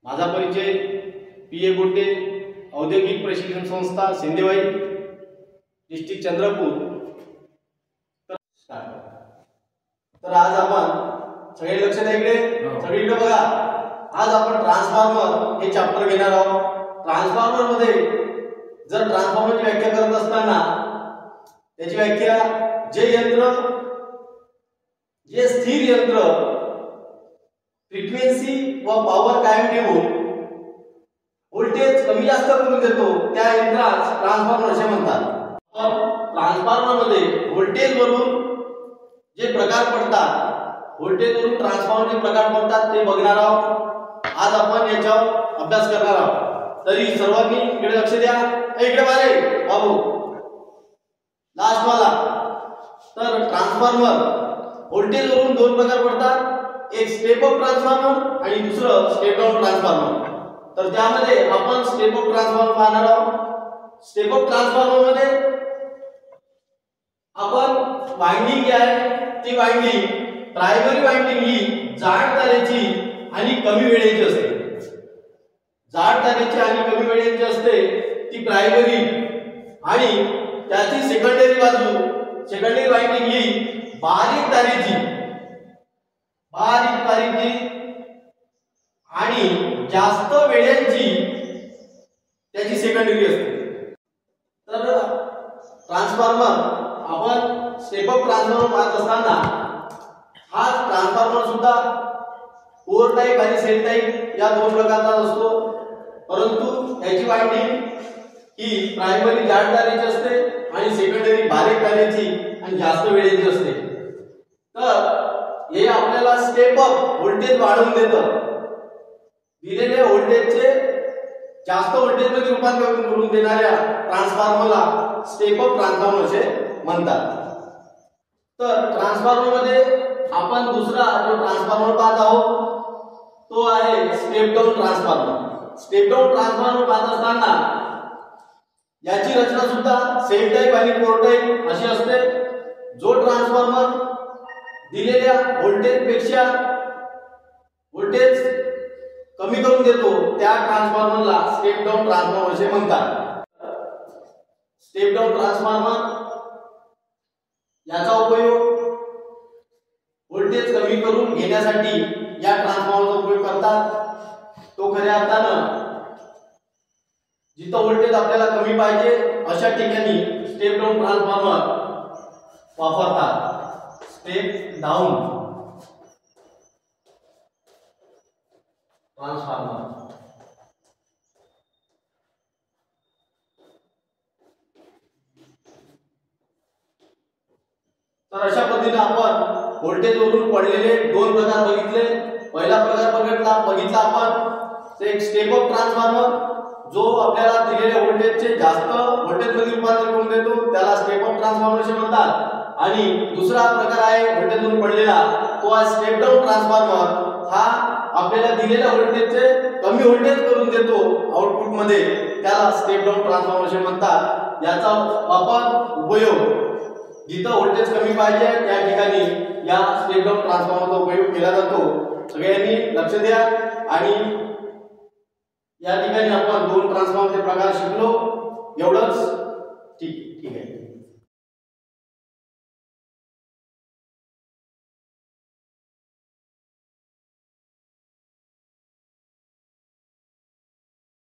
माझा परिचय पी.ए. गोटे, औद्योगिक प्रशिक्षण संस्था सिंदेवाई, डिस्ट्रिक्ट चंद्रपूर। तर आज आपण सगळे लक्ष द्या इकडे, सगळीकडे बघा। आज आपण ट्रान्सफॉर्मर हे चॅप्टर घेणार आहोत। ट्रान्सफॉर्मर मध्ये जर ट्रान्सफॉर्मरची व्याख्या करत असताना त्याची व्याख्या जे स्थिर यंत्र फ्रिक्वेन्सी व पॉवर कायम ठेवून व्होल्टेज कमी जास्त करून देतो त्या यंत्रास ट्रान्सफॉर्मर असे म्हणतात। ट्रान्सफॉर्मर मध्ये व्होल्टेज वरून जे प्रकार पडतात, व्होल्टेज वरून ट्रान्सफॉर्मरचे प्रकार पडतात ते बघणार आहोत। आज आपण याच्यावर अभ्यास करणार आहोत। तरी सर्वांनी इकडे लक्ष द्या। इकडे बारे बाबू लास्ट वाला। तर ट्रान्सफॉर्मर व्होल्टेज वरून दोन प्रकार पडतात, एक स्टेप अप ट्रान्सफॉर्मर आणि दुसरं स्टेप डाउन ट्रान्सफॉर्मर। तर त्यामध्ये आपण स्टेप अप ट्रान्सफॉर्मर पाहणार आहोत। स्टेप अप ट्रान्सफॉर्मर मध्ये आपण वाइंडिंग आहे ती वाइंडिंग प्रायमरी वाइंडिंग ही जाड तारेची आणि कमी वेळेची असते। जाड तारेची आणि कमी वेळेची असते ती प्रायमरी, आणि त्याची सेकंडरी बाजू सेकंडरी वाइंडिंग ही बारीक तारेची आणि जास्त वेळेची त्याची सेकंडरी असते। तर ट्रान्सफॉर्मर आपण स्टेप अप ट्रान्सफॉर्मर पाहत असताना हा ट्रान्सफॉर्मर सुद्धा कोर टाइप आणि सेल टाइप या दोन प्रकारचा असतो, परंतु याची वाइंडिंग ही प्रायमरी जाड तारेची असते आणि सेकंडरी बारीक तारेची आणि जास्त वेळेची असते। तर हे आपल्याला स्टेप अप व्होल्टेज वाढवून देतं। दिलेल्या व्होल्टेजचे जास्त व्होल्टेज मध्ये रूपांतर करून देणाऱ्या ट्रान्सफॉर्मरला स्टेप अप ट्रान्सफॉर्मर असे म्हणतात। तर ट्रान्सफॉर्मर मध्ये आपण दुसरा जो ट्रान्सफॉर्मर पाहत आहोत तो आहे step down transformer. Step down transformer पाहत असताना याची रचना सुद्धा सेल टाइप आणि कोर टाइप अशी असते। जो ट्रान्सफॉर्मर दिलेल्या व्होल्टेज पेक्षा व्होल्टेज कमी करून देतो त्या ट्रान्सफॉर्मरला स्टेप डाउन ट्रान्सफॉर्मर असे म्हणतात। स्टेप डाउन ट्रान्सफॉर्मर याचा उपयोग व्होल्टेज कमी करून घेण्यासाठी या ट्रान्सफॉर्मरचा उपयोग करतात। तो खऱ्या अर्थानं जिथं व्होल्टेज आपल्याला कमी पाहिजे अशा ठिकाणी स्टेप डाउन ट्रान्सफॉर्मर वापरतात। स्टेप डाउन ट्रान्सफॉर्मर तर अशा पद्धतीने आपण व्होल्टेज वरून पडलेले दोन प्रकार बघितले। पहिला प्रकार बघितला आपण एक स्टेप अप ट्रान्सफॉर्मर, जो आपल्याला दिलेल्या व्होल्टेजचे जास्त व्होल्टेज मध्ये रूपांतर करून देतो त्याला स्टेप अप ट्रान्सफॉर्मर असे म्हणतात। आणि दुसरा प्रकार आहे व्होल्टेज वरून पडलेला, तो आहे स्टेप डाउन ट्रान्सफॉर्मर। हा आपल्याला दिलेल्या व्होल्टेजचे कमी व्होल्टेज करून देतो आउटपुट मध्ये, त्याला स्टेप डाउन ट्रान्सफॉर्मर असे म्हणतात। याचा उपयोग जिथं व्होल्टेज कमी पाहिजे त्या ठिकाणी या स्टेप डाउन ट्रान्सफॉर्मरचा उपयोग केला जातो। सगळ्यांनी लक्ष द्या। आणि या ठिकाणी आपण दोन ट्रान्सफॉर्मरचे प्रकार शिकलो, एवढंच। ठीक आहे।